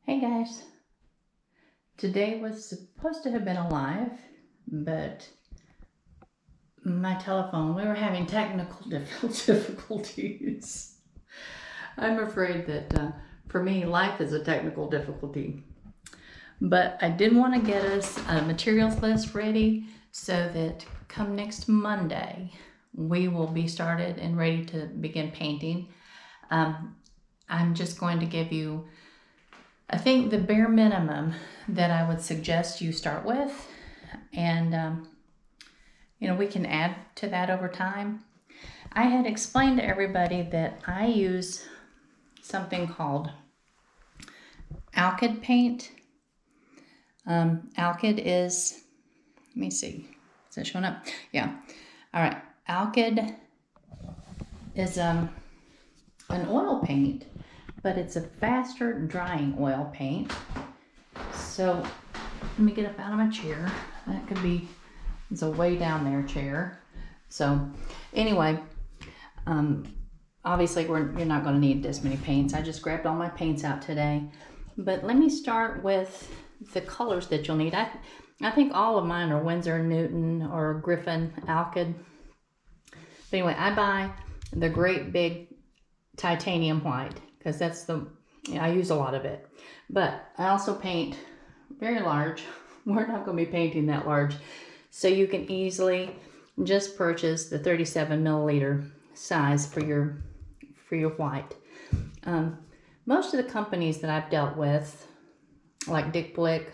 Hey guys, today was supposed to have been a live, but my telephone, we were having technical difficulties. I'm afraid that for me, life is a technical difficulty. But I did want to get us a materials list ready so that come next Monday, we will be started and ready to begin painting. I'm just going to give you, I think, the bare minimum that I would suggest you start with, and we can add to that over time. I had explained to everybody that I use something called alkid paint. Alkid is, let me see, is it showing up? Yeah. All right. Alkid is an oil paint, but it's a faster drying oil paint. So let me get up out of my chair. That could be, it's a way down there chair. So anyway, obviously you're not going to need this many paints. I just grabbed all my paints out today. But let me start with the colors that you'll need. I think all of mine are Winsor, Newton, or Griffin alkyd. But anyway, I buy the great big titanium white because that's I use a lot of it. But I also paint very large. We're not going to be painting that large. So you can easily just purchase the 37 milliliter size for your white. Most of the companies that I've dealt with, like Dick Blick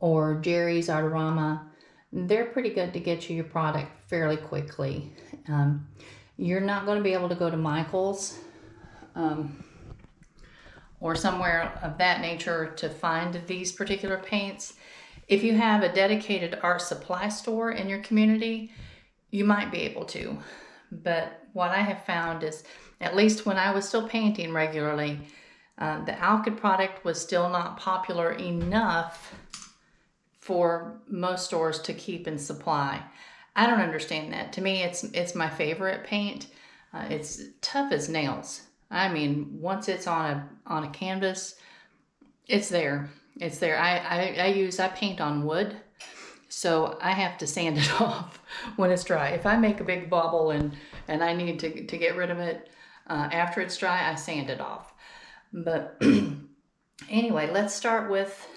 or Jerry's Artarama, they're pretty good to get you your product fairly quickly. You're not going to be able to go to Michael's or somewhere of that nature to find these particular paints. If you have a dedicated art supply store in your community, you might be able to. But what I have found is, at least when I was still painting regularly, the alkyd product was still not popular enough for most stores to keep in supply. I don't understand that. To me, it's my favorite paint. It's tough as nails. I mean, once it's on a canvas, it's there. It's there. I paint on wood, so I have to sand it off when it's dry. If I make a big bubble and I need to get rid of it after it's dry, I sand it off. But anyway, let's start with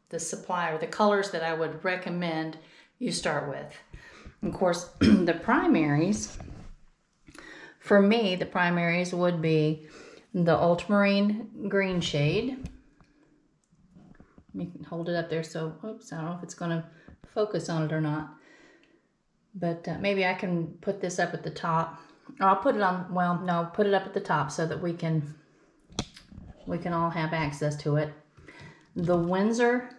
the supply or the colors that I would recommend you start with. Of course, the primaries, for me, the primaries would be the ultramarine green shade. Let me hold it up there so, oops, I don't know if it's going to focus on it or not. But maybe I can put this up at the top. Or I'll put it on, well, no, put it up at the top so that we can all have access to it. The Winsor,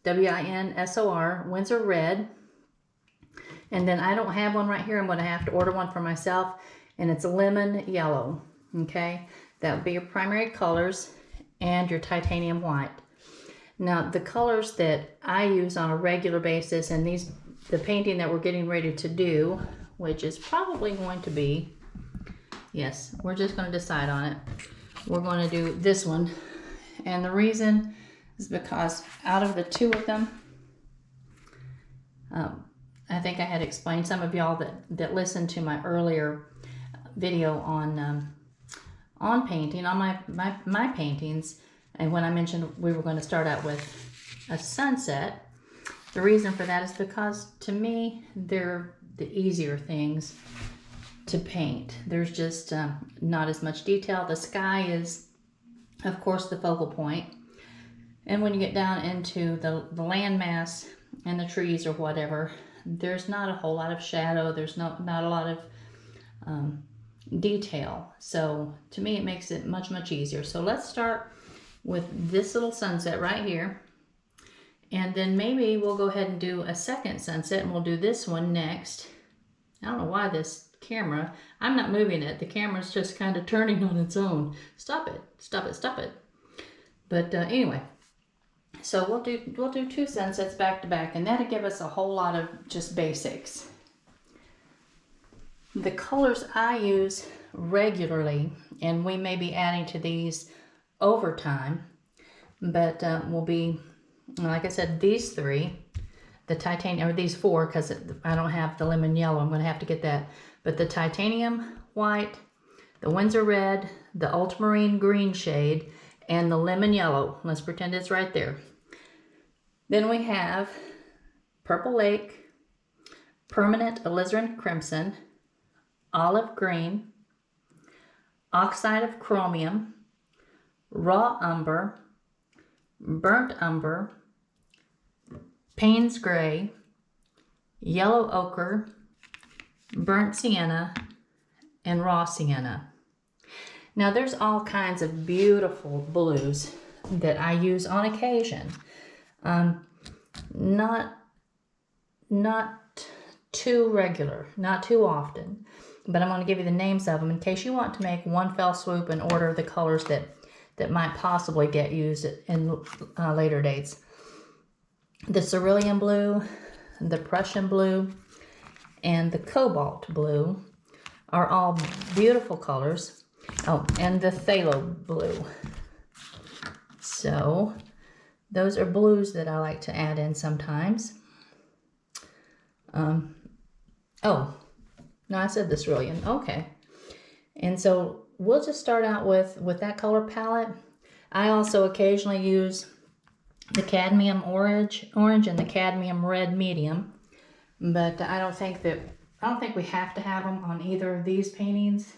W-I-N-S-O-R, Winsor Red. And then I don't have one right here. I'm going to have to order one for myself. And it's lemon yellow. Okay? That would be your primary colors and your titanium white. Now, the colors that I use on a regular basis, and the painting that we're getting ready to do, which is probably going to be, yes, we're just going to decide on it. We're going to do this one. And the reason is because out of the two of them, I think I had explained, some of y'all that listened to my earlier video on painting, on my paintings, and when I mentioned we were going to start out with a sunset, the reason for that is because to me they're the easier things to paint. There's just not as much detail. The sky is, of course, the focal point. And when you get down into the landmass and the trees or whatever, there's not a whole lot of shadow. There's not a lot of detail. So to me, it makes it much, much easier. So let's start with this little sunset right here. And then maybe we'll go ahead and do a second sunset, and we'll do this one next. I don't know why this camera, I'm not moving it. The camera's just kind of turning on its own. Stop it, stop it, stop it. But anyway, so we'll do two sunsets back to back, and that'll give us a whole lot of just basics. The colors I use regularly, and we may be adding to these over time, but will be, like I said, these three, the titanium, or these four, because I don't have the lemon yellow, I'm going to have to get that, but the titanium white, the Windsor red, the ultramarine green shade, and the lemon yellow. Let's pretend it's right there. Then we have Purple Lake, Permanent Alizarin Crimson, Olive Green, Oxide of Chromium, Raw Umber, Burnt Umber, Payne's Gray, Yellow Ochre, Burnt Sienna, and Raw Sienna. Now there's all kinds of beautiful blues that I use on occasion. Not too regular, not too often, but I'm going to give you the names of them in case you want to make one fell swoop and order the colors that might possibly get used in later dates. The cerulean blue, the Prussian blue, and the cobalt blue are all beautiful colors. Oh, and the phthalo blue. So those are blues that I like to add in sometimes. Oh, no, I said the cerulean. Okay. And so we'll just start out with that color palette. I also occasionally use the cadmium orange and the cadmium red medium, but I don't think we have to have them on either of these paintings.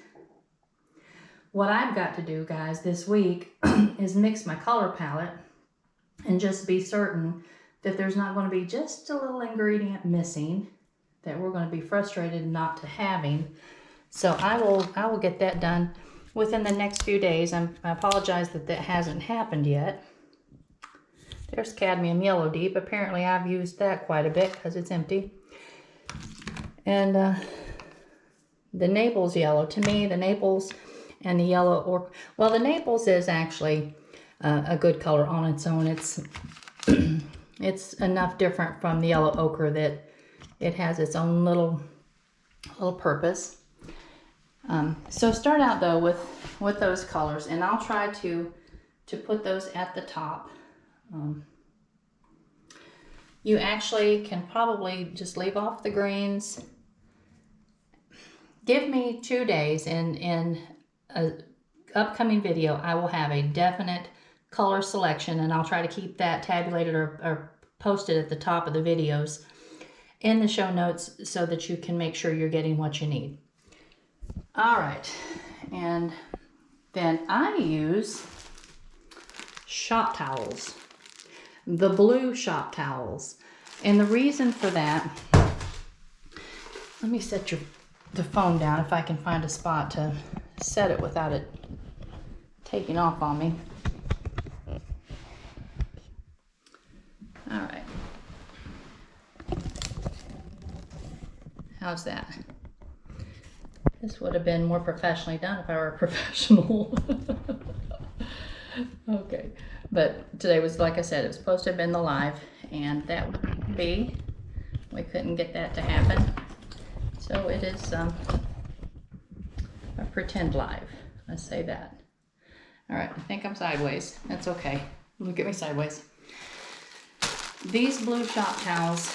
What I've got to do, guys, this week is mix my color palette and just be certain that there's not going to be just a little ingredient missing that we're going to be frustrated not to having. So I will get that done within the next few days. I apologize that hasn't happened yet. There's cadmium yellow deep. Apparently I've used that quite a bit because it's empty. And the Naples yellow, to me, the Naples and the yellow, or well, the Naples is actually a good color on its own. It's enough different from the yellow ochre that it has its own little purpose. So start out though with those colors, and I'll try to put those at the top. You actually can probably just leave off the greens. Give me 2 days, and in an upcoming video I will have a definite color selection, and I'll try to keep that tabulated or posted at the top of the videos in the show notes so that you can make sure you're getting what you need. All right, and then I use shop towels, the blue shop towels. And the reason for that, let me set the phone down if I can find a spot to set it without it taking off on me. All right. How's that? This would have been more professionally done if I were a professional. Okay. But today was, like I said, it was supposed to have been the live, and that would be, we couldn't get that to happen. So it is a pretend live. Let's say that. All right, I think I'm sideways. That's okay. Look at me sideways. These blue shop towels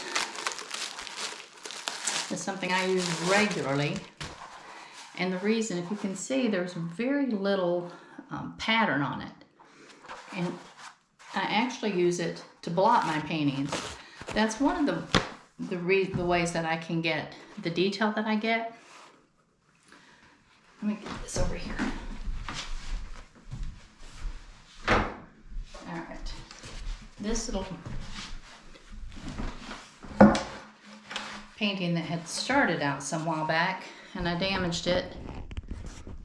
is something I use regularly. And the reason, if you can see, there's very little pattern on it. And I actually use it to blot my paintings. That's one of the ways that I can get the detail that I get. Let me get this over here. All right. This little painting that had started out some while back, and I damaged it,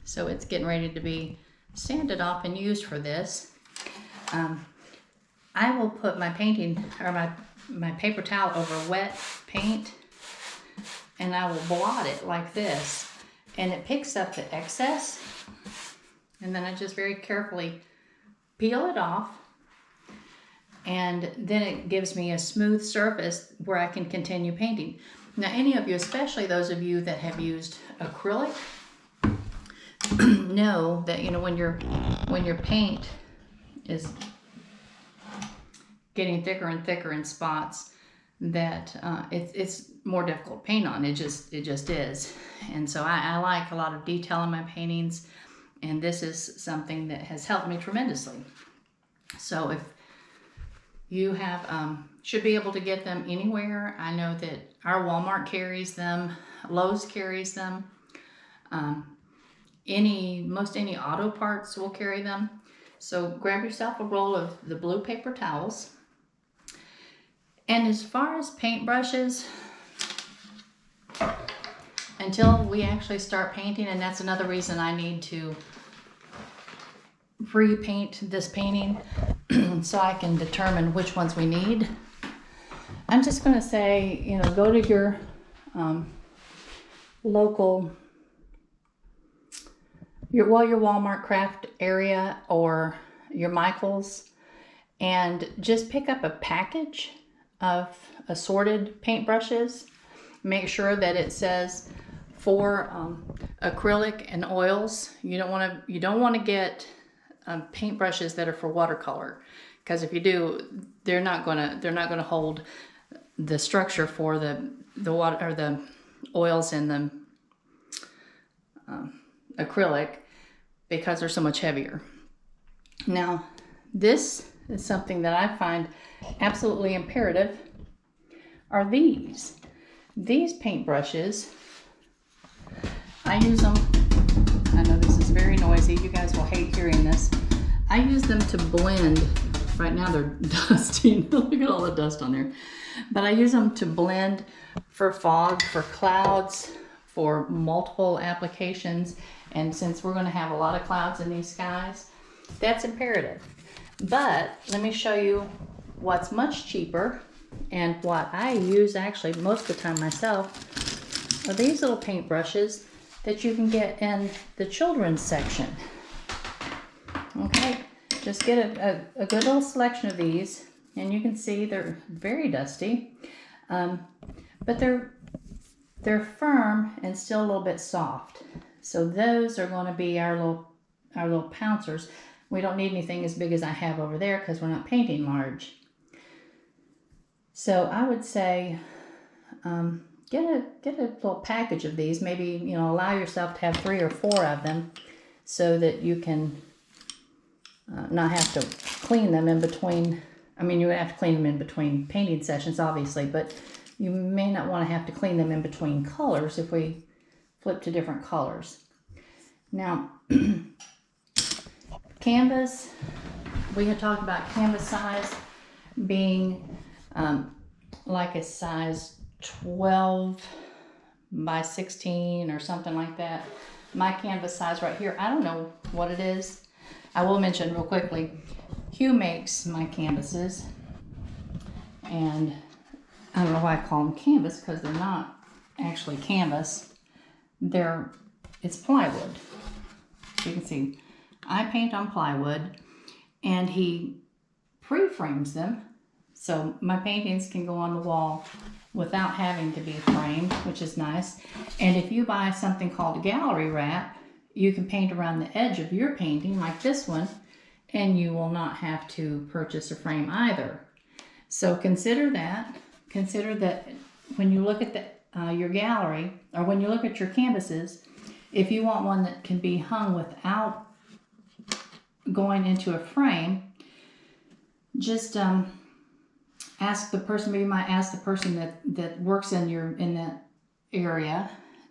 so it's getting ready to be sanded off and used for this. I will put my painting, or my paper towel over wet paint, and I will blot it like this, and it picks up the excess, and then I just very carefully peel it off, and then it gives me a smooth surface where I can continue painting. Now, any of you, especially those of you that have used acrylic, know that, you know, when your paint is getting thicker and thicker in spots that it's more difficult to paint on. It just is. And so I like a lot of detail in my paintings, and this is something that has helped me tremendously. So if you have, should be able to get them anywhere. I know that our Walmart carries them, Lowe's carries them, most any auto parts will carry them. So grab yourself a roll of the blue paper towels. And as far as paintbrushes, until we actually start painting, and that's another reason I need to repaint this painting so I can determine which ones we need. I'm just going to say, you know, go to your local, your Walmart craft area or your Michael's, and just pick up a package of assorted paintbrushes. Make sure that it says for acrylic and oils. You don't want to get paintbrushes that are for watercolor, because if you do, they're not gonna hold the structure for the water or the oils in the acrylic, because they're so much heavier. Now, this is something that I find absolutely imperative, are these paintbrushes. I use them, I know this is very noisy, you guys will hate hearing this. I use them to blend. Right now they're dusty. Look at all the dust on there. But I use them to blend for fog, for clouds, for multiple applications. And since we're going to have a lot of clouds in these skies, that's imperative. But let me show you what's much cheaper, and what I use actually most of the time myself are these little paintbrushes that you can get in the children's section. Okay, just get a good little selection of these, and you can see they're very dusty, but they're firm and still a little bit soft. So those are going to be our little pouncers. We don't need anything as big as I have over there because we're not painting large. So I would say get a little package of these. Maybe, you know, allow yourself to have 3 or 4 of them so that you can not have to clean them in between. I mean, you would have to clean them in between painting sessions, obviously, but you may not want to have to clean them in between colors if we flip to different colors. Now, canvas, we had talked about canvas size being like a size 12 by 16 or something like that. My canvas size right here, I don't know what it is. I will mention real quickly, Hugh makes my canvases, and I don't know why I call them canvas, because they're not actually canvas. It's plywood. You can see I paint on plywood, and he pre-frames them, so my paintings can go on the wall without having to be framed, which is nice. And if you buy something called gallery wrap, you can paint around the edge of your painting like this one, and you will not have to purchase a frame either. So consider that. Consider that when you look at your gallery, or when you look at your canvases, if you want one that can be hung without going into a frame, just ask the person. Maybe you might ask the person that works in that area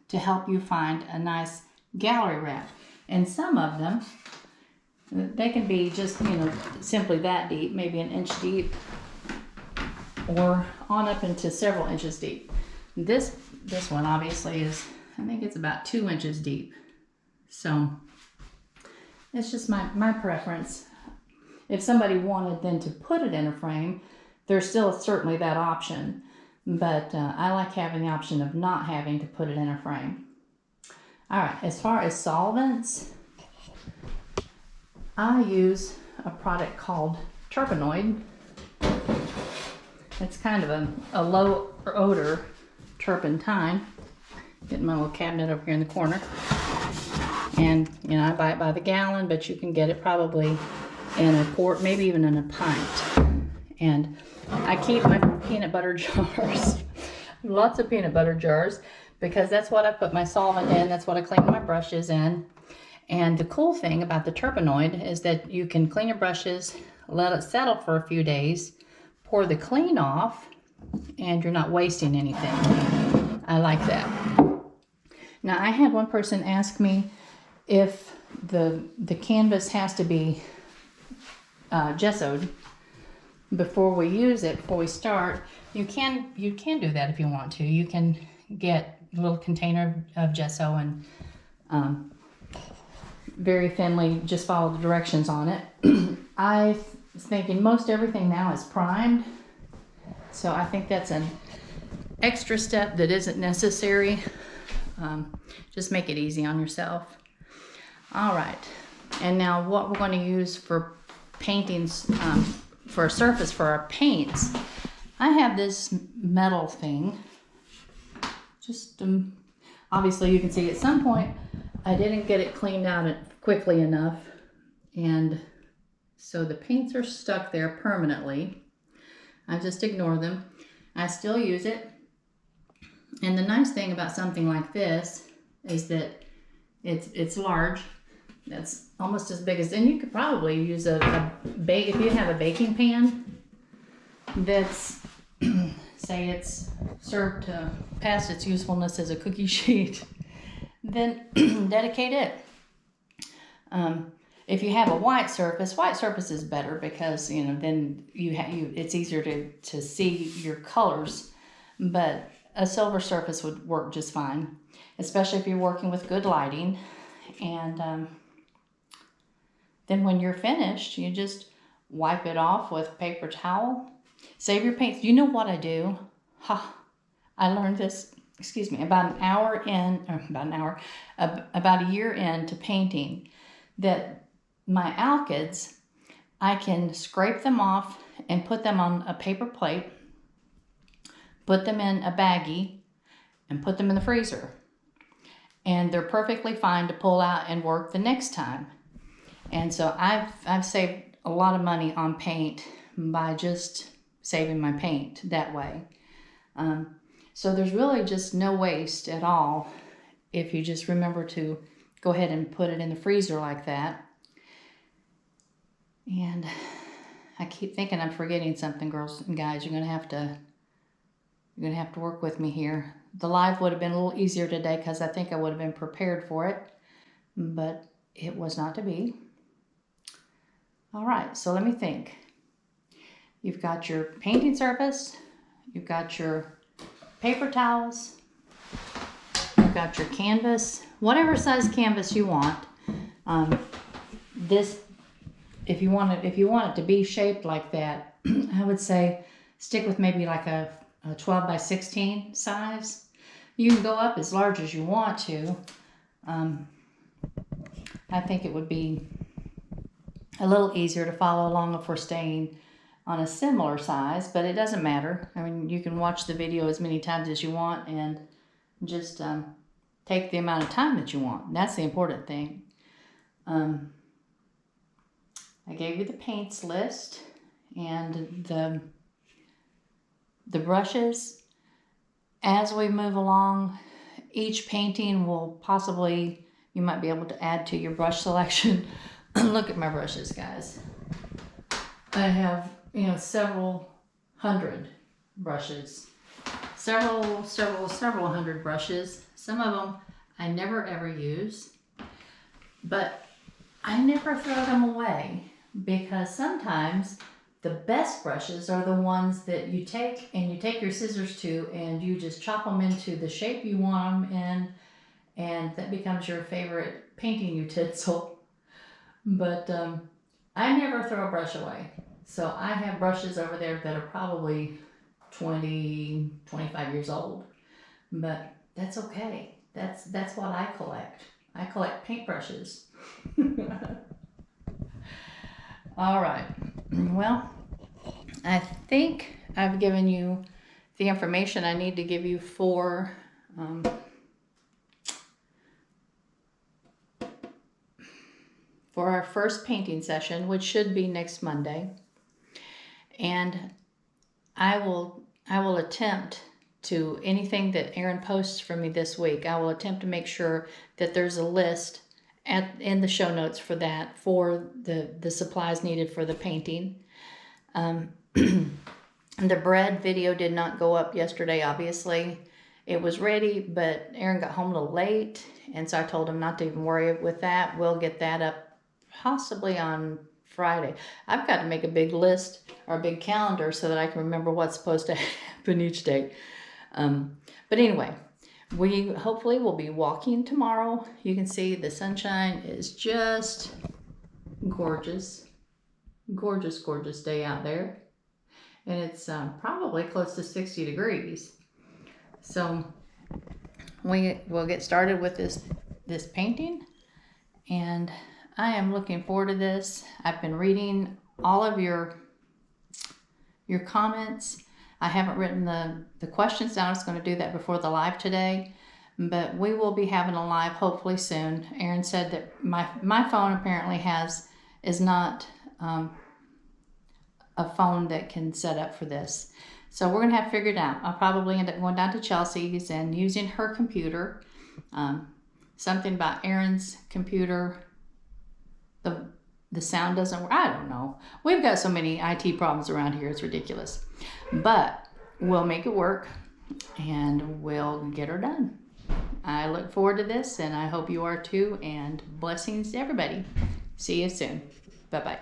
to help you find a nice gallery wrap. And some of them, they can be just, you know, simply that deep, maybe an inch deep, or on up into several inches deep. This one obviously is, I think it's about 2 inches deep. So it's just my preference. If somebody wanted then to put it in a frame, there's still certainly that option. But I like having the option of not having to put it in a frame. All right, as far as solvents, I use a product called Terpenoid. It's kind of a low odor turpentine. Getting my little cabinet over here in the corner. And, you know, I buy it by the gallon, but you can get it probably in a quart, maybe even in a pint. And I keep my peanut butter jars, lots of peanut butter jars, because that's what I put my solvent in. That's what I clean my brushes in. And the cool thing about the Turbinoid is that you can clean your brushes, let it settle for a few days, pour the clean off, and you're not wasting anything. I like that. Now, I had one person ask me if the canvas has to be gessoed before we use it, before we start. You can do that if you want to. You can get a little container of gesso and very thinly just follow the directions on it. I was thinking most everything now is primed, so I think that's an extra step that isn't necessary. Just make it easy on yourself. All right, and now what we're going to use for paintings, for a surface for our paints. I have this metal thing. Just obviously you can see at some point I didn't get it cleaned out quickly enough, and so the paints are stuck there permanently. I just ignore them. I still use it. And the nice thing about something like this is that it's large. That's almost as big as, and you could probably use if you have a baking pan that's, say it's served to past its usefulness as a cookie sheet, then dedicate it. If you have a white surface is better because, then it's easier to see your colors, but a silver surface would work just fine, especially if you're working with good lighting. And then when you're finished, you just wipe it off with a paper towel. Save your paints. You know what I do? I learned this, about a year into painting, that my alkids, I can scrape them off and put them on a paper plate, put them in a baggie, and put them in the freezer. And they're perfectly fine to pull out and work the next time. And so I've saved a lot of money on paint by just saving my paint that way. So there's really just no waste at all if you just remember to go ahead and put it in the freezer like that. And I keep thinking I'm forgetting something, girls and guys. You're gonna have to work with me here. The live would have been a little easier today because I think I would have been prepared for it, but it was not to be. All right, so let me think. You've got your painting surface, you've got your paper towels, you've got your canvas, whatever size canvas you want. If you want it to be shaped like that, I would say stick with maybe like a 12 by 16 size. You can go up as large as you want to. I think it would be a little easier to follow along if we're staying on a similar size, but it doesn't matter. I mean, you can watch the video as many times as you want and just take the amount of time that you want. That's the important thing. I gave you the paints list and the brushes. As we move along, each painting will possibly, you might be able to add to your brush selection. Look at my brushes, guys. I have, several hundred brushes. Several hundred brushes. Some of them I never ever use, but I never throw them away because sometimes the best brushes are the ones that you take your scissors to and you just chop them into the shape you want them in, and that becomes your favorite painting utensil. But I never throw a brush away. So I have brushes over there that are probably 20, 25 years old, but that's okay. That's what I collect. I collect paintbrushes. All right. Well, I think I've given you the information I need to give you for for our first painting session, which should be next Monday. And I will attempt to, anything that Erin posts for me this week, I will attempt to make sure that there's a list in the show notes for that, for the supplies needed for the painting. The bread video did not go up yesterday, obviously. It was ready, but Erin got home a little late, and so I told him not to even worry with that. We'll get that up possibly on Friday. I've got to make a big list or a big calendar so that I can remember what's supposed to happen each day. But anyway, we hopefully will be walking tomorrow. You can see the sunshine is just gorgeous. Gorgeous, gorgeous day out there. And it's probably close to 60 degrees. So we will get started with this painting, and I am looking forward to this. I've been reading all of your comments. I haven't written the questions down. I was going to do that before the live today, but we will be having a live hopefully soon. Erin said that my phone apparently is not a phone that can set up for this. So we're going to have to figure it out. I'll probably end up going down to Chelsea's and using her computer. Something about Erin's computer, the sound doesn't work. I don't know. We've got so many IT problems around here. It's ridiculous. But we'll make it work, and we'll get her done. I look forward to this, and I hope you are too, and blessings to everybody. See you soon. Bye-bye.